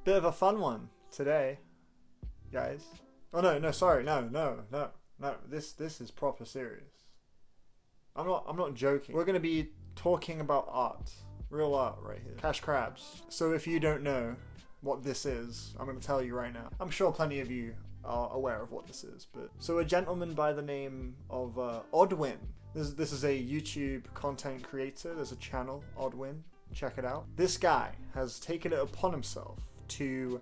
Bit of a fun one today, guys. Oh no, sorry, no. This is proper serious. I'm not joking. We're gonna be talking about art. Real art right here. Kash Krabs. So if you don't know what this is, I'm gonna tell you right now. I'm sure plenty of you are aware of what this is, but so a gentleman by the name of Oddwin. This is a YouTube content creator. There's a channel, Oddwin. Check it out. This guy has taken it upon himself to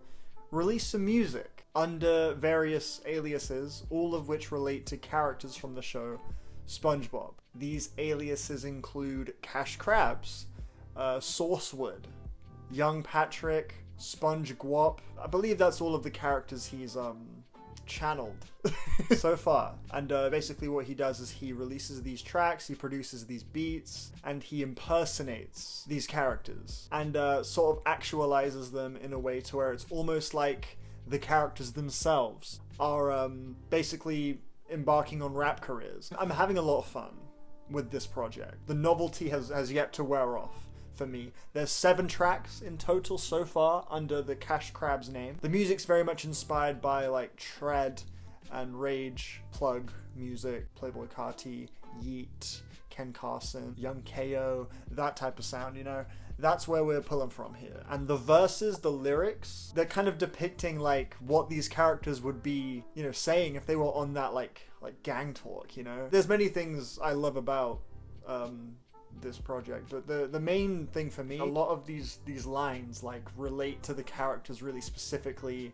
release some music under various aliases, all of which relate to characters from the show SpongeBob. These aliases include Kash Krabs, Sourcewood, Young Patrick, Sponge Guap. I believe that's all of the characters he's channeled so far. And basically what he does is he releases these tracks, he produces these beats, and he impersonates these characters and sort of actualizes them in a way to where it's almost like the characters themselves are basically embarking on rap careers. I'm having a lot of fun with this project. The novelty has yet to wear off for me. There's 7 tracks in total so far under the Kash Krabs name. The music's very much inspired by like Tread and Rage, Plug music, Playboy Carti, Yeet, Ken Carson, Young KO, that type of sound, you know? That's where we're pulling from here. And the verses, the lyrics, they're kind of depicting like what these characters would be, you know, saying if they were on that like gang talk, you know? There's many things I love about this project, but the main thing for me, a lot of these lines like relate to the characters really specifically.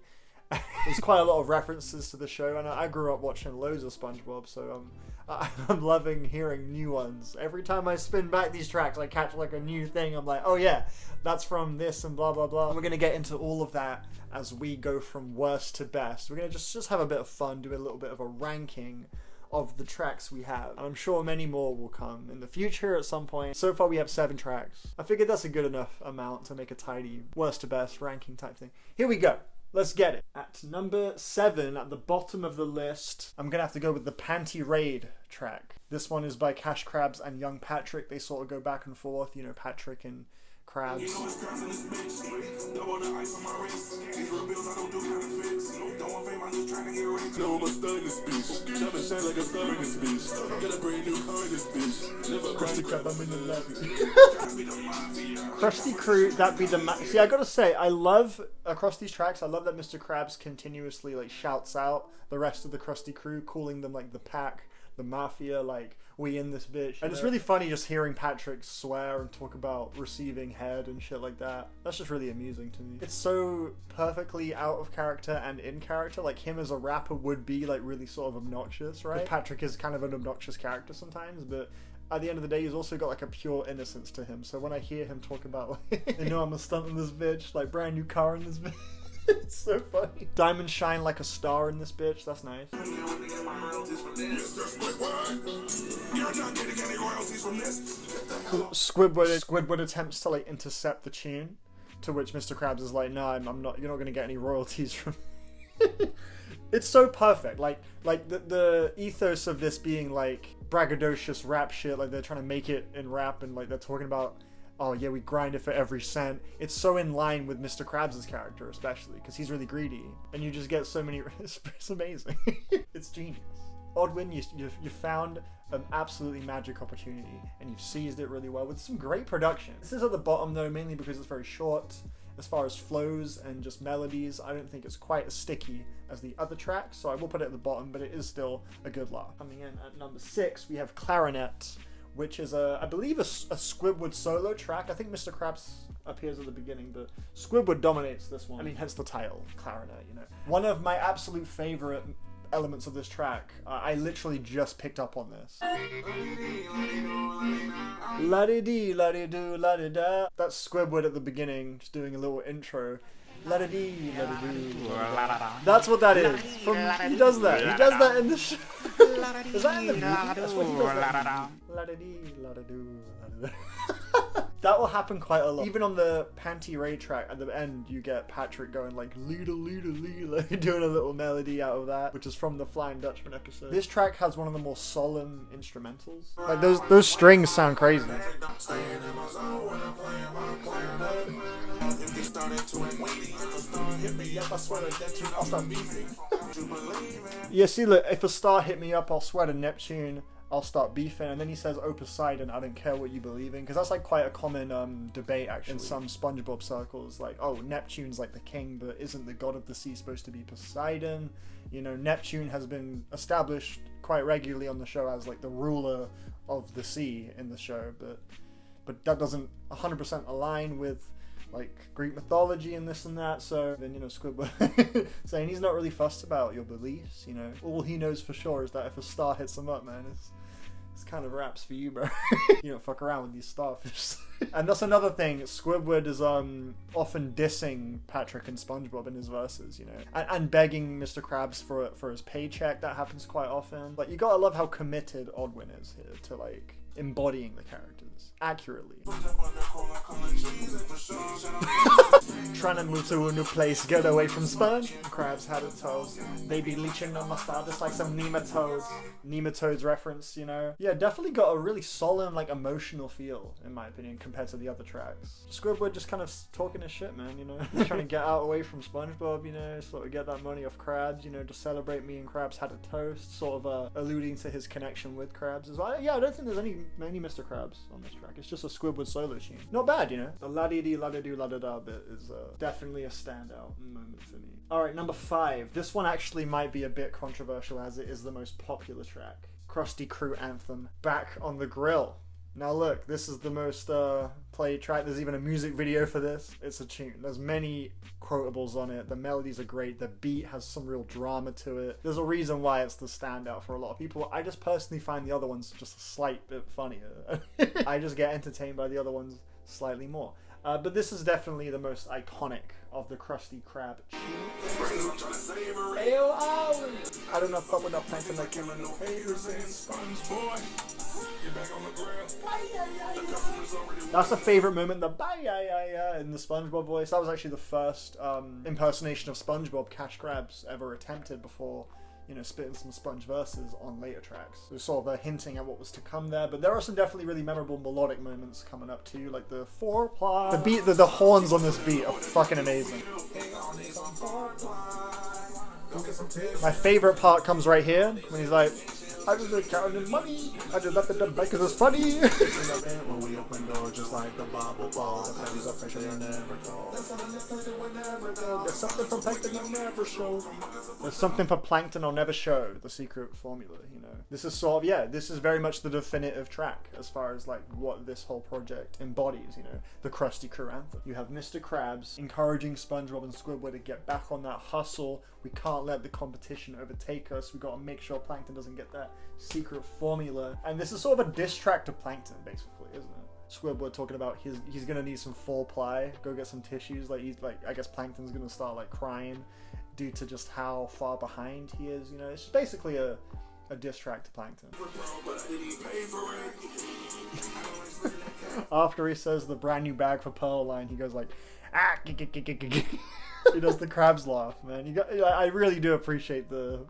There's quite a lot of references to the show, and I grew up watching loads of SpongeBob, so I'm loving hearing new ones. Every time I spin back these tracks, I catch like a new thing. I'm like, oh yeah, that's from this and blah blah blah. And we're gonna get into all of that as we go from worst to best. We're gonna just have a bit of fun, do a little bit of a ranking of the tracks we have, and I'm sure many more will come in the future at some point. So far we have 7 tracks. I figured that's a good enough amount to make a tidy worst to best ranking type thing. Here we go. Let's get it. At number 7, at the bottom of the list, I'm gonna have to go with the Panty Raid track. This one is by Kash Krabs and Young Patrick. They sort of go back and forth, you know, Patrick and Krabs. Krusty Crew, that be the see, I gotta say, I love across these tracks, I love that Mr. Krabs continuously like shouts out the rest of the Krusty Crew, calling them like the pack, the mafia, like we in this bitch. And it's really funny just hearing Patrick swear and talk about receiving head and shit like that. That's just really amusing to me. It's so perfectly out of character and in character. Like him as a rapper would be like really sort of obnoxious, right? Patrick is kind of an obnoxious character sometimes, but at the end of the day, he's also got like a pure innocence to him. So when I hear him talk about like, you know, I'm a stunt in this bitch, like brand new car in this bitch. It's so funny. Diamonds shine like a star in this bitch. That's nice. Squidward attempts to like intercept the tune, to which Mr. Krabs is like, "No, I'm not. You're not gonna get any royalties from." It's so perfect. Like the ethos of this being like braggadocious rap shit. Like they're trying to make it in rap, and like they're talking about, oh yeah, we grind it for every cent. It's so in line with Mr. Krabs' character, especially because he's really greedy, and you just get so many. It's amazing. It's genius. Oddwin, you found an absolutely magic opportunity, and you've seized it really well with some great production. This is at the bottom though, mainly because it's very short. As far as flows and just melodies, I don't think it's quite as sticky as the other tracks, so I will put it at the bottom, but it is still a good laugh. Coming in at number 6, we have Clarinet, which is I believe a Squidward solo track. I think Mr. Krabs appears at the beginning, but Squidward dominates this one. I mean, hence the title, Clarinet, you know. One of my absolute favorite elements of this track, I literally just picked up on this. La-di-dee, la-di-doo, la-di-da. That's Squidward at the beginning, just doing a little intro. La-di-dee, la-di-doo. That's what that is. He does that. He does that in the show. Is that in the movie? That's what he does. La-di-dee, la-di-doo, la-di-da. That will happen quite a lot. Even on the Panty Raid track, at the end, you get Patrick going like "Leader, leader, leader," doing a little melody out of that, which is from the Flying Dutchman episode. This track has one of the more solemn instrumentals. Like those strings sound crazy. Yeah, see, look, if a star hit me up, I'll swear to Neptune, I'll start beefing. And then he says, oh, Poseidon, I don't care what you believe in. Because that's like quite a common debate, actually, in some SpongeBob circles. Like, oh, Neptune's like the king, but isn't the god of the sea supposed to be Poseidon? You know, Neptune has been established quite regularly on the show as like the ruler of the sea in the show, but that doesn't 100% align with like Greek mythology and this and that. So then, you know, Squidward saying he's not really fussed about your beliefs, you know, all he knows for sure is that if a star hits him up, man, it's kind of raps for you, bro. You don't fuck around with these starfish. And that's another thing, Squidward is often dissing Patrick and SpongeBob in his verses, you know, and begging Mr. Krabs for his paycheck. That happens quite often. Like, you gotta love how committed Oddwin is here to like embodying the characters accurately. Trying to move to a new place, get away from Sponge. Krabs had it toes. They be leeching on my style just like some nematodes. Nematodes reference, you know. Yeah, definitely got a really solemn, like, emotional feel, in my opinion, compared to the other tracks. Squidward just kind of talking his shit, man, you know. Trying to get out away from SpongeBob, you know, sort of get that money off Krabs, you know, to celebrate me and Krabs had a toast, sort of alluding to his connection with Krabs as well. Yeah, I don't think there's any Mr. Krabs on this track. It's just a Squidward solo tune. Not bad, you know. The la-dee-dee, la-da-doo, la-da-da bit is definitely a standout moment for me. Alright, number 5. This one actually might be a bit controversial as it is the most popular track. Krusty Crew Anthem, Back on the Grill. Now look, this is the most played track. There's even a music video for this. It's a tune. There's many quotables on it. The melodies are great. The beat has some real drama to it. There's a reason why it's the standout for a lot of people. I just personally find the other ones just a slight bit funnier. I just get entertained by the other ones slightly more. But this is definitely the most iconic of the Krusty Krab tunes. I don't know if I'm enough plankton like him and haters and SpongeBob. That's a favorite moment, the bye in the SpongeBob voice. That was actually the first impersonation of SpongeBob Kash Krabs ever attempted before, you know, spitting some Sponge verses on later tracks. So sort of hinting at what was to come there. But there are some definitely really memorable melodic moments coming up too, like the foreplay. The beat, the horns on this beat are fucking amazing. My favorite part comes right here when he's like, I just been counting money. I just left it done because it's funny. When we open doors, just like the bubble ball, the pennies are fresh and never go. There's something for plankton I'll never show. There's something for plankton I'll never show. The secret formula, you know. This is sort of, yeah, this is very much the definitive track as far as like what this whole project embodies, you know. The Krusty Crew Anthem. You have Mr. Krabs encouraging SpongeBob and Squidward to get back on that hustle. We can't let the competition overtake us. We got to make sure plankton doesn't get that secret formula. And this is sort of a diss track to plankton, basically, isn't it? Squidward talking about he's gonna need some foreplay, go get some tissues. Like, he's like, I guess plankton's gonna start like crying due to just how far behind he is, you know. It's basically a diss track to plankton. After he says the brand new bag for Pearl line, he goes like, ah, he does the Krabs laugh, man. I really do appreciate the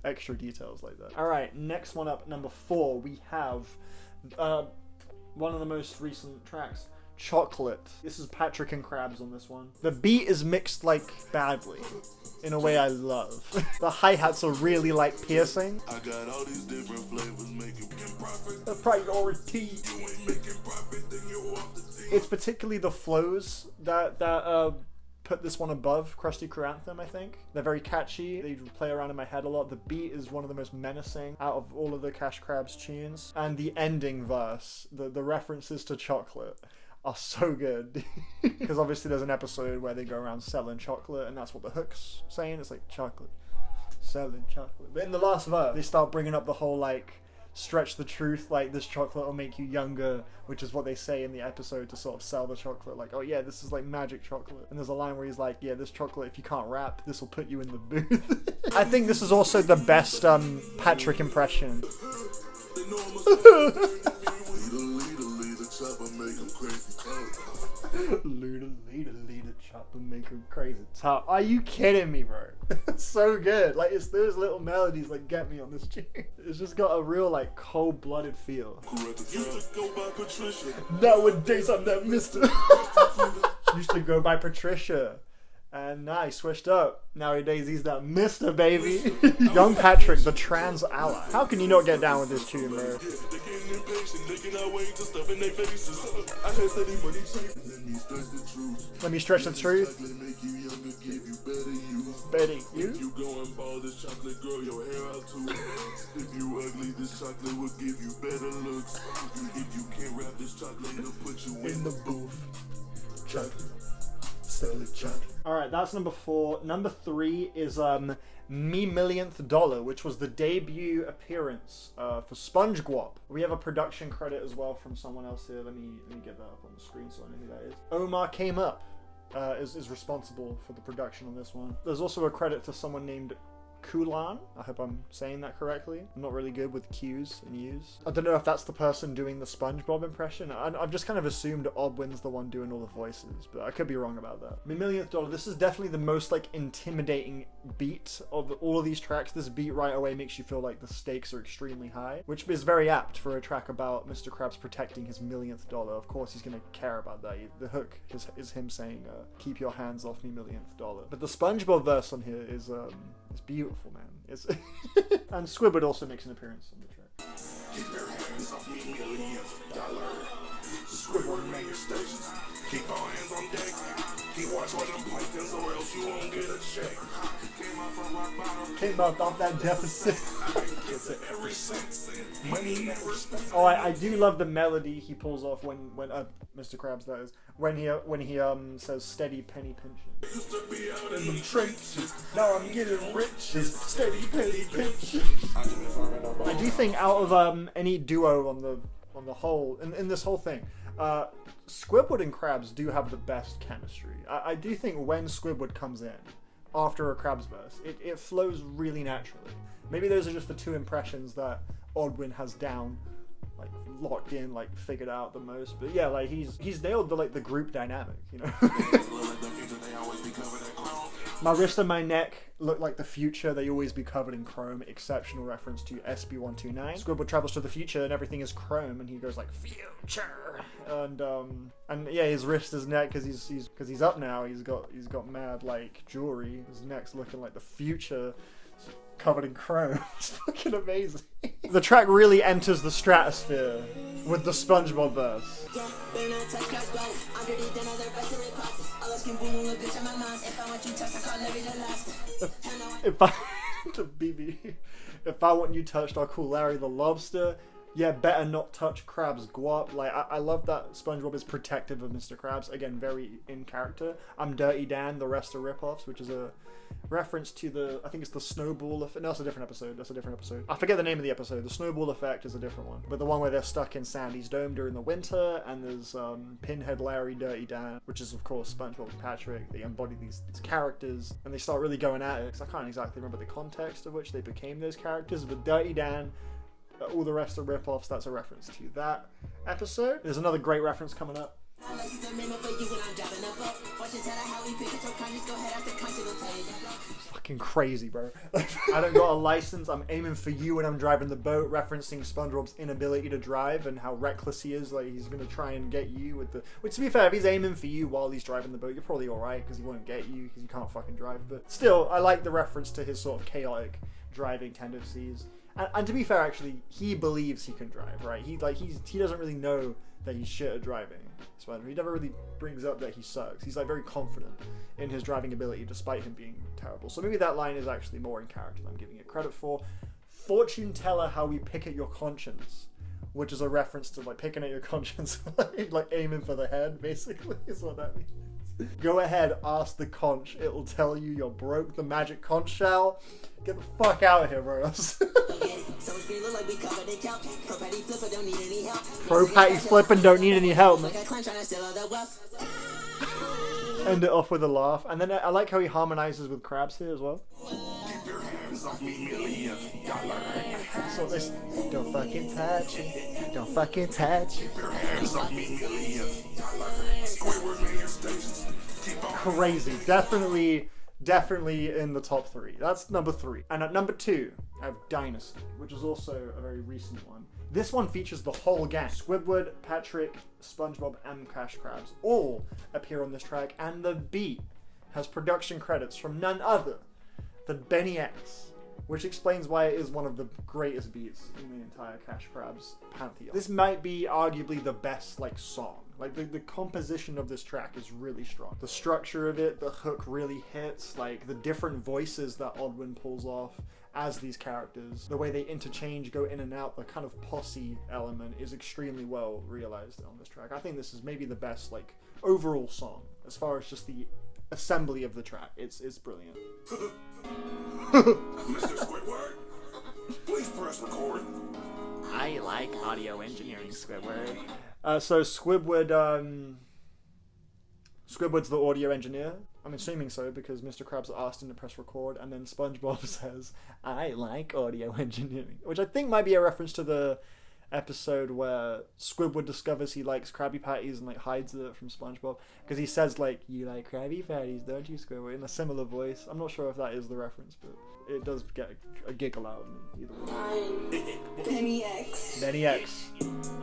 extra details like that. Alright, next one up, number 4, we have one of the most recent tracks, Chocolate. This is Patrick and Krabs on this one. The beat is mixed like badly, in a way I love. The hi-hats are really like piercing. I got all these different flavors making profit. The priority. It's particularly the flows that put this one above Krusty Crew Anthem, I think. They're very catchy. They play around in my head a lot. The beat is one of the most menacing out of all of the Kash Krabs tunes. And the ending verse, the references to chocolate are so good. Because obviously there's an episode where they go around selling chocolate, and that's what the hook's saying. It's like, chocolate, selling chocolate. But in the last verse, they start bringing up the whole, like, stretch the truth, like, this chocolate will make you younger, which is what they say in the episode to sort of sell the chocolate. Like, oh yeah, this is like magic chocolate. And there's a line where he's like, yeah, this chocolate, if you can't rap, this will put you in the booth. I think this is also the best Patrick impression. Leader, chopper, make him crazy top. Are you kidding me, bro? It's so good. Like, it's those little melodies that get me on this tune. It's just got a real, like, cold-blooded feel. Nowadays I'm that mister. Used to go by Patricia. And now he switched up. Nowadays he's that Mr. Baby. Young Patrick, the trans ally. How can you not get down with this tune, bro? Let me stretch the truth. Betty, you? If you go and ball this chocolate, girl, your hair out too. If you ugly, this chocolate will give you better looks. If you can't rap this chocolate, it'll put you in the booth. Chocolate. Alright, that's number 4. Number 3 is Me Millionth Dollar, which was the debut appearance for SpongeGwop. We have a production credit as well from someone else here. Let me get that up on the screen so I know who that is. Omar Came Up is responsible for the production on this one. There's also a credit to someone named Kulan. I hope I'm saying that correctly. I'm not really good with Q's and U's. I don't know if that's the person doing the SpongeBob impression. I've just kind of assumed Oddwin's the one doing all the voices, but I could be wrong about that. Me Millionth Dollar, this is definitely the most like intimidating beat of all of these tracks. This beat right away makes you feel like the stakes are extremely high, which is very apt for a track about Mr. Krabs protecting his millionth dollar. Of course he's gonna care about that. The hook is him saying, keep your hands off me millionth dollar. But the SpongeBob verse on here is beautiful, man. It's and Squidward also makes an appearance on the track. Keep your hands off me millionth dollar. Squidward main stations. Keep our hands on deck. Keep watch all them planktons or else you won't get a check. Came out from rock bottom. Came out off that deficit. Oh, I do love the melody he pulls off when Mr. Krabs, that is, when he says steady penny pinching. Used to be out in the trenches, now I'm getting rich. Steady penny pinching. I do think out of any duo on the whole in this whole thing, Squidward and Krabs do have the best chemistry. I do think when Squidward comes in after a Krabs verse, it flows really naturally. Maybe those are just the 2 impressions that Oddwin has down, like locked in, like figured out the most. But yeah, like he's nailed the group dynamic, you know. My wrist and my neck look like the future, they always be covered in chrome. Exceptional reference to SB129. Squidward travels to the future and everything is chrome, and he goes like future, and yeah, his wrist, his neck, because he's up now. He's got mad like jewelry. His neck's looking like the future, covered in chrome. It's fucking amazing. The track really enters the stratosphere with the SpongeBob verse. If I want you touched, I'll call Larry the Lobster. Yeah, better not touch Krabs Guap. Like, I love that SpongeBob is protective of Mr. Krabs. Again, very in character. I'm Dirty Dan, the rest are ripoffs, which is a reference to I think it's the Snowball Effect. No, that's a different episode. I forget the name of the episode. The Snowball Effect is a different one. But the one where they're stuck in Sandy's Dome during the winter, and there's Pinhead Larry, Dirty Dan, which is, of course, SpongeBob and Patrick. They embody these characters, and they start really going at it. Because I can't exactly remember the context of which they became those characters, but Dirty Dan, all the rest are rip-offs. That's a reference to that episode. There's another great reference coming up. Fucking crazy, bro. I don't got a license, I'm aiming for you when I'm driving the boat, referencing SpongeBob's inability to drive and how reckless he is. Like, he's gonna try and get you with the... Which, to be fair, if he's aiming for you while he's driving the boat, you're probably alright, because he won't get you, because you can't fucking drive. But still, I like the reference to his sort of chaotic driving tendencies. And to be fair, actually, he believes he can drive, right? He doesn't really know that he's shit at driving. He never really brings up that he sucks. He's like very confident in his driving ability despite him being terrible. So maybe that line is actually more in character than I'm giving it credit for. Fortune teller, how we pick at your conscience, which is a reference to like picking at your conscience, like aiming for the head, basically, is what that means. Go ahead, ask the conch. It'll tell you you're broke. The magic conch shall. Get the fuck out of here, bros. Pro patty flipping, don't need any help, man. End it off with a laugh. And then I like how he harmonizes with Krabs here as well. Keep your hands off me, millionth dollar. So this, don't fucking touch it. Don't fucking touch it. Keep your hands off me, millionth dollar. Squidward, man, your stations. Crazy. Definitely in the top 3. That's number 3. And at number 2, I have Dynasty, which is also a very recent one. This one features the whole gang. Squidward, Patrick, SpongeBob, and Cash Krabs all appear on this track, and the beat has production credits from none other than Benny X, which explains why it is one of the greatest beats in the entire Cash Krabs pantheon. This might be arguably the best song. The composition of this track is really strong. The structure of it, the hook really hits, the different voices that Oddwin pulls off as these characters, the way they interchange, go in and out, the kind of posse element is extremely well realized on this track. I think this is maybe the best overall song as far as just the assembly of the track. It's brilliant. Mr. Squidward, please press record. I like audio engineering, Squidward. So Squidward's the audio engineer. I'm assuming so because Mr. Krabs asked him to press record, and then SpongeBob says, "I like audio engineering," which I think might be a reference to the episode where Squidward discovers he likes Krabby Patties and hides it from SpongeBob, because he says "You like Krabby Patties, don't you, Squidward?" in a similar voice. I'm not sure if that is the reference, but it does get a giggle out of me either way. Benny X. Benny X.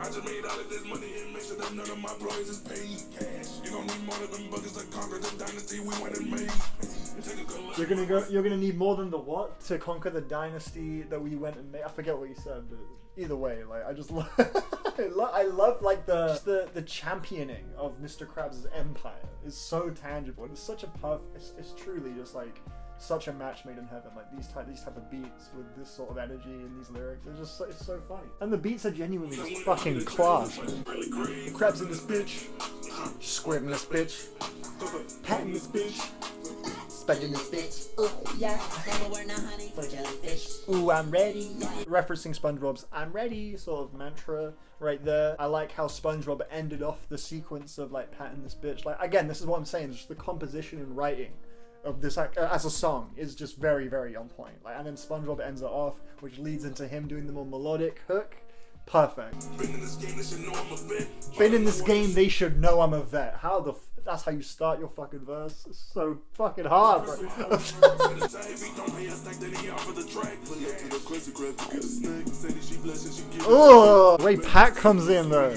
I just made all of this money and make sure that none of my employees is paid cash. You gon' need more of them buggers that conquer the dynasty we went and made. You're gonna need more than the what to conquer the dynasty that we went and made. I forget what you said, but either way, I just love I love the championing of Mr. Krabs' empire is so tangible. It's such a it's truly just such a match made in heaven. These type of beats with this sort of energy and these lyrics, it's so funny. And the beats are genuinely just fucking class. The Krabs in this bitch, Squid in this bitch, Pat in this bitch, Spud in this bitch. Oh yeah, never wear no honey for jellyfish. Ooh, I'm ready. Referencing SpongeBob's "I'm ready" sort of mantra right there. I like how SpongeBob ended off the sequence of Pat in this bitch. Again, this is what I'm saying. Just the composition and writing of this as a song is just very, very on point. And then SpongeBob ends it off, which leads into him doing the more melodic hook. Perfect. Been in this game, they should know I'm a vet. Been in this game, they should know I'm a vet. That's how you start your fucking verse. It's so fucking hard, bro. Oh, the way Pat comes in though.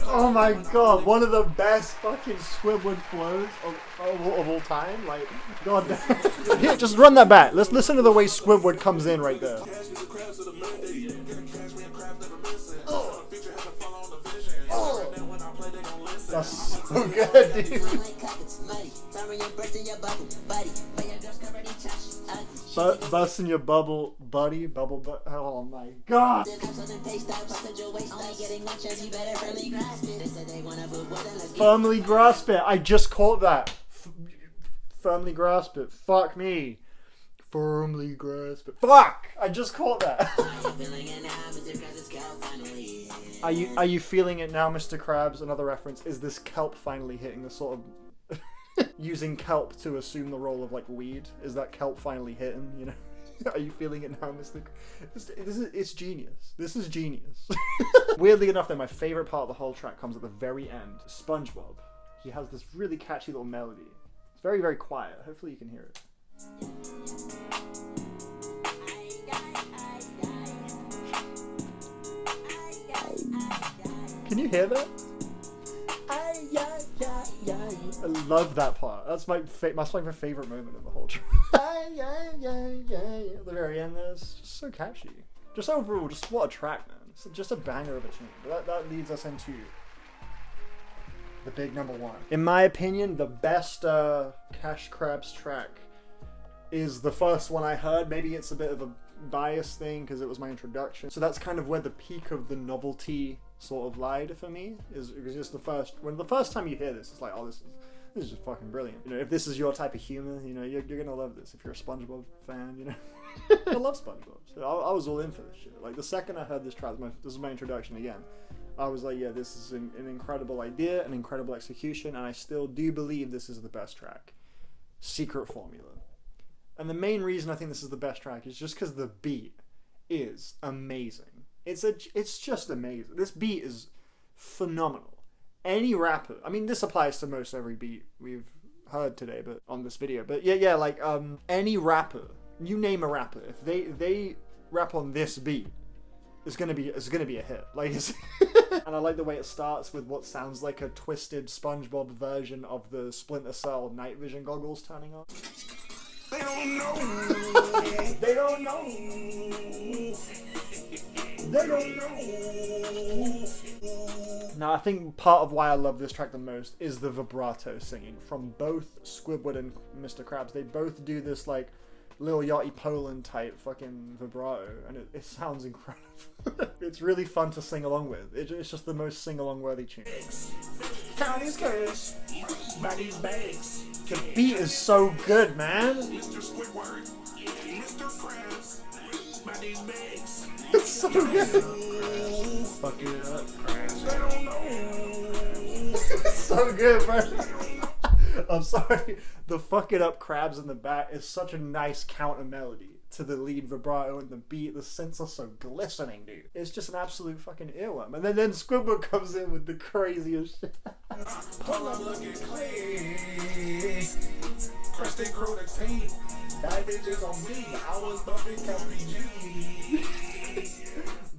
Oh my god, one of the best fucking Squidward flows of all time. God damn. Here, just run that back. Let's listen to the way Squidward comes in right there. That's so good, dude. Busting your bubble, buddy. Oh my god. Firmly grasp it. I just caught that. Firmly grasp it. Fuck me. Firmly grasp it. Fuck! I just caught that. Are you feeling it now, Mr. Krabs? Another reference. Is this kelp finally hitting the sort of using kelp to assume the role of weed? Is that kelp finally hitting? Are you feeling it now, Mr. It's genius. This is genius. Weirdly enough, though, my favorite part of the whole track comes at the very end. SpongeBob. He has this really catchy little melody. It's very, very quiet. Hopefully you can hear it. Can you hear that? I love that part. That's my favorite moment of the whole track. At the very end there, it's just so catchy. Just overall, just what a track, man. It's just a banger of a tune. But that leads us into the big number 1. In my opinion, the best Cash Krabs track is the first one I heard. Maybe it's a bit of a bias thing because it was my introduction. So that's kind of where the peak of the novelty sort of lied for me. Is just the first time you hear this, it's like, oh, this is just fucking brilliant. If this is your type of humor, you're gonna love this. If you're a SpongeBob fan, I love SpongeBob. So I was all in for this shit. The second I heard this track, this is my introduction again. I was like, yeah, this is an incredible idea, an incredible execution, and I still do believe this is the best track. Secret formula. And the main reason I think this is the best track is just because the beat is amazing. It's just amazing. This beat is phenomenal. Any rapper, I mean, this applies to most every beat we've heard today, but on this video. But yeah, like any rapper, you name a rapper, if they rap on this beat, it's gonna be a hit. Like, and I like the way it starts with what sounds like a twisted SpongeBob version of the Splinter Cell night vision goggles turning on. They don't know. They don't know. They don't know. Now, I think part of why I love this track the most is the vibrato singing from both Squidward and Mr. Krabs. They both do this like Lil Yachty Poland type fucking vibrato, and it sounds incredible. It's really fun to sing along with. It's just the most sing-along worthy tune. Count his cash. Buy these bags. The beat is so good, man. Mr. Squidward. Mr. Krabs. Buy these bags. It's so good. Fuck it up. They don't know. It's so good, bro. I'm sorry. The fuck it up Krabs in the back is such a nice counter melody to the lead vibrato and the beat. The synths are so glistening, dude. It's just an absolute fucking earworm. And then Squidward comes in with the craziest shit. Pull up looking clean. Crusty crew the team. That bitch is on me. I was bumping KPG.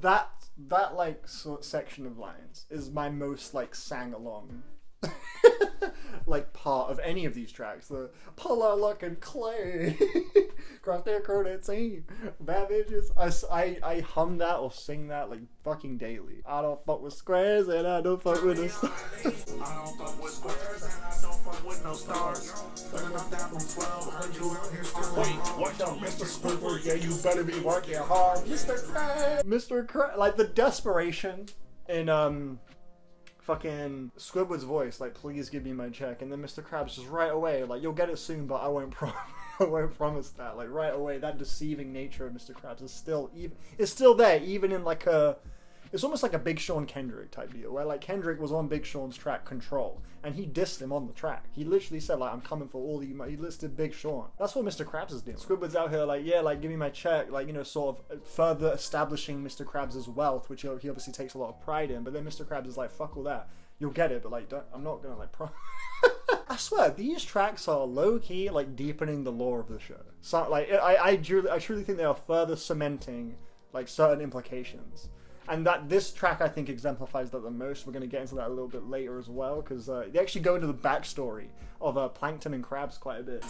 That like section of lines is my most like sang along like part of any of these tracks. The pull out looking clay. Cross their credit team. Bad bitches. I hum that or sing that like fucking daily. I don't fuck with squares and I don't fuck with the stars. I don't fuck with squares and I don't fuck with no stars. Burning up down from 12. Heard you out here still. Wait, watch out, Mr. Squidward. Yeah, you better be working hard. Mr. Krabs. Mr. Krabs. Like the desperation in fucking Squidward's voice, like, please give me my check, and then Mr. Krabs just right away, like, you'll get it soon, but I won't promise that. Like, right away, that deceiving nature of Mr. Krabs is still there, even in like it's almost like a Big Sean Kendrick type deal, where like Kendrick was on Big Sean's track Control, and he dissed him on the track. He literally said like, I'm coming for all you. He listed Big Sean. That's what Mr. Krabs is doing. Squidward's out here like, yeah, like give me my check, like, you know, sort of further establishing Mr. Krabs' wealth, which he obviously takes a lot of pride in. But then Mr. Krabs is like, fuck all that. You'll get it, but like, I'm not gonna like. I swear, these tracks are low key like deepening the lore of the show. So like, I truly think they are further cementing like certain implications. And that this track, I think, exemplifies that the most. We're going to get into that a little bit later as well, because they actually go into the backstory of Plankton and Krabs quite a bit.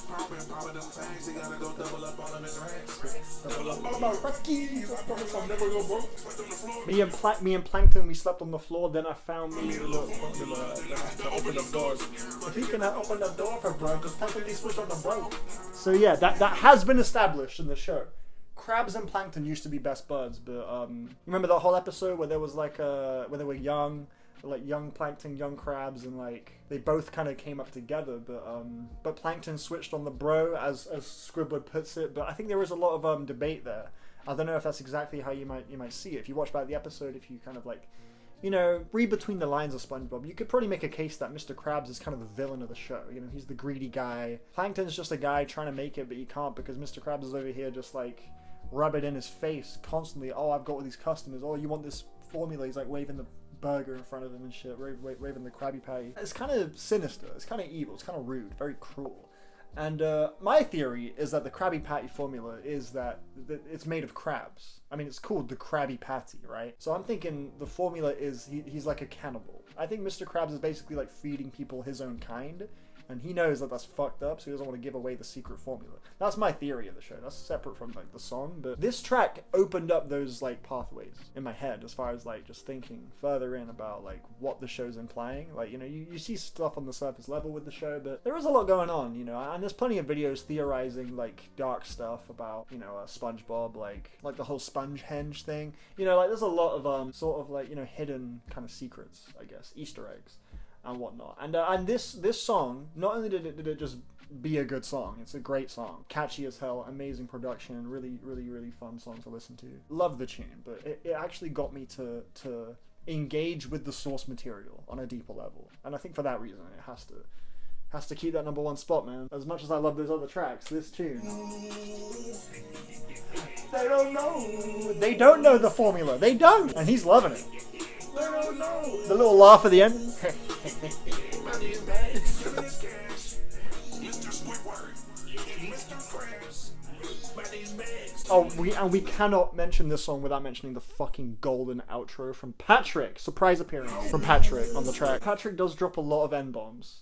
Me and Plankton, we slept on the floor. Then I found me. Look, open the doors. If he can open the door for bro, because Plankton gets switched on the bro. So yeah, that has been established in the show. Krabs and Plankton used to be best buds, but you remember that whole episode where there was like where they were young, like young Plankton, young Krabs, and like they both kind of came up together, but Plankton switched on the bro, as Squidward puts it. But I think there was a lot of debate there. I don't know if that's exactly how you might see it. If you watch back the episode, if you kind of like, you know, read between the lines of SpongeBob, you could probably make a case that Mr. Krabs is kind of the villain of the show. You know, he's the greedy guy. Plankton's just a guy trying to make it, but he can't because Mr. Krabs is over here just like rub it in his face constantly. Oh, I've got all these customers. Oh, you want this formula? He's like waving the burger in front of him and shit, waving the Krabby Patty. It's kind of sinister. It's kind of evil. It's kind of rude. Very cruel. And my theory is that the Krabby Patty formula is that it's made of crabs. I mean, it's called the Krabby Patty, right? So I'm thinking the formula is he's like a cannibal. I think Mr. Krabs is basically like feeding people his own kind. And he knows that that's fucked up, so he doesn't want to give away the secret formula. That's my theory of the show. That's separate from like the song, but this track opened up those like pathways in my head as far as like just thinking further in about like what the show's implying. Like, you know, you see stuff on the surface level with the show, but there is a lot going on, you know, and there's plenty of videos theorizing like dark stuff about, you know, SpongeBob, like the whole Spongehenge thing. You know, like there's a lot of sort of like, you know, hidden kind of secrets, I guess, Easter eggs and whatnot. And this song, not only did it just be a good song, it's a great song, catchy as hell, amazing production, really fun song to listen to. Love the tune, but it actually got me to engage with the source material on a deeper level. And I think for that reason, it has to keep that #1 spot, man. As much as I love those other tracks, this tune. They They don't know. They don't know the formula. They don't. And he's loving it. They don't know. The little laugh at the end. Money is bad. Give me this cash. Mr. Squidward. Mr. Krabs. Money is bad. Oh, we cannot mention this song without mentioning the fucking golden outro from Patrick. Surprise appearance from Patrick on the track. Patrick does drop a lot of N-bombs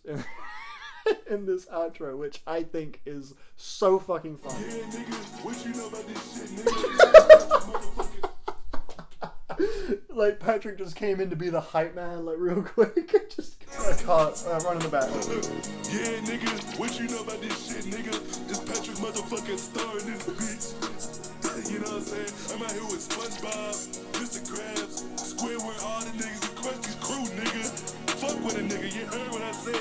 in this outro, which I think is so fucking fun. Yeah, nigga, what you know about this shit, nigga? Like, Patrick just came in to be the hype man, like, real quick. Just a car run in the back. Yeah, nigga, what you know about this shit, nigga? It's Patrick motherfucking star in this bitch. You know what I'm saying? I'm out here with SpongeBob, Mr. Krabs, Squidward, all the niggas, the Krusty crew, nigga. Fuck with a nigga, you heard what I said?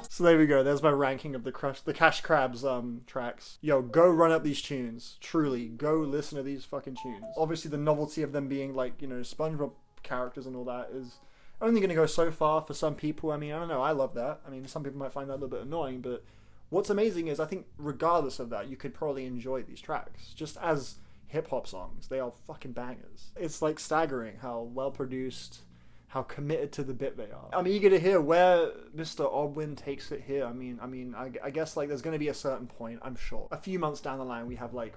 So there we go. There's my ranking of the Kash Krabs tracks. Yo, go run up these tunes. Truly, go listen to these fucking tunes. Obviously, the novelty of them being like, you know, SpongeBob characters and all that is only going to go so far for some people. I mean, I don't know. I love that. I mean, some people might find that a little bit annoying, but what's amazing is I think regardless of that, you could probably enjoy these tracks just as hip-hop songs. They are fucking bangers. It's like staggering how well produced, how committed to the bit they are. I'm eager to hear where Mr. Oddwin takes it here. I guess like there's going to be a certain point, I'm sure. A few months down the line, we have like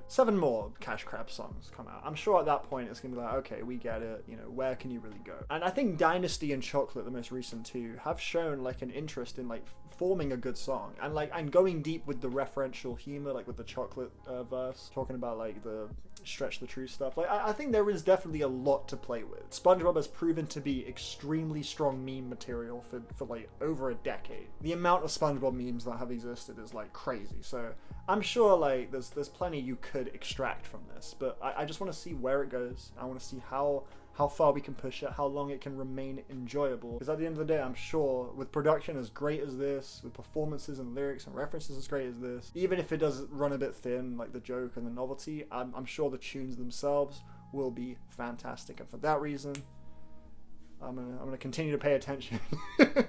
7 more Kash Krabs songs come out. I'm sure at that point it's going to be like, okay, we get it. You know, where can you really go? And I think Dynasty and Chocolate, the most recent two, have shown like an interest in like forming a good song and going deep with the referential humor, like with the Chocolate verse, talking about like the stretch the truth stuff. Like I think there is definitely a lot to play with. SpongeBob has proven to be extremely strong meme material for like over a decade. The amount of SpongeBob memes that have existed is like crazy. So I'm sure like there's plenty you could extract from this, but I just want to see where it goes. I want to see how far we can push it, how long it can remain enjoyable. Because at the end of the day, I'm sure with production as great as this, with performances and lyrics and references as great as this, even if it does run a bit thin, like the joke and the novelty, I'm sure the tunes themselves will be fantastic. And for that reason, I'm gonna continue to pay attention.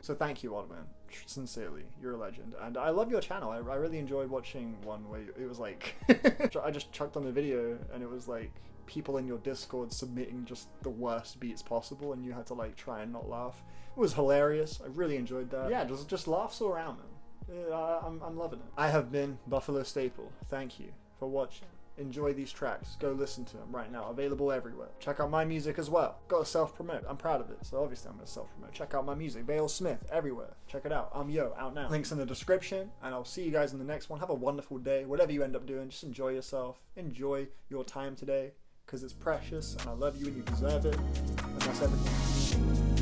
So thank you, Oddwin. Sincerely, you're a legend. And I love your channel. I really enjoyed watching one where it was like, I just chucked on the video and it was like, people in your Discord submitting just the worst beats possible and you had to like try and not laugh. It was hilarious. I really enjoyed that. Yeah, just laughs all around, man. I'm loving it. I have been Buffalo Staple. Thank you for watching. Enjoy these tracks. Go listen to them right now. Available everywhere. Check out my music as well. Got to self-promote. I'm proud of it, so obviously I'm going to self-promote. Check out my music. Vale-Smith everywhere. Check it out. I'm Yo, out now. Links in the description, and I'll see you guys in the next one. Have a wonderful day. Whatever you end up doing, just enjoy yourself. Enjoy your time today, because it's precious, and I love you and you deserve it. And that's everything.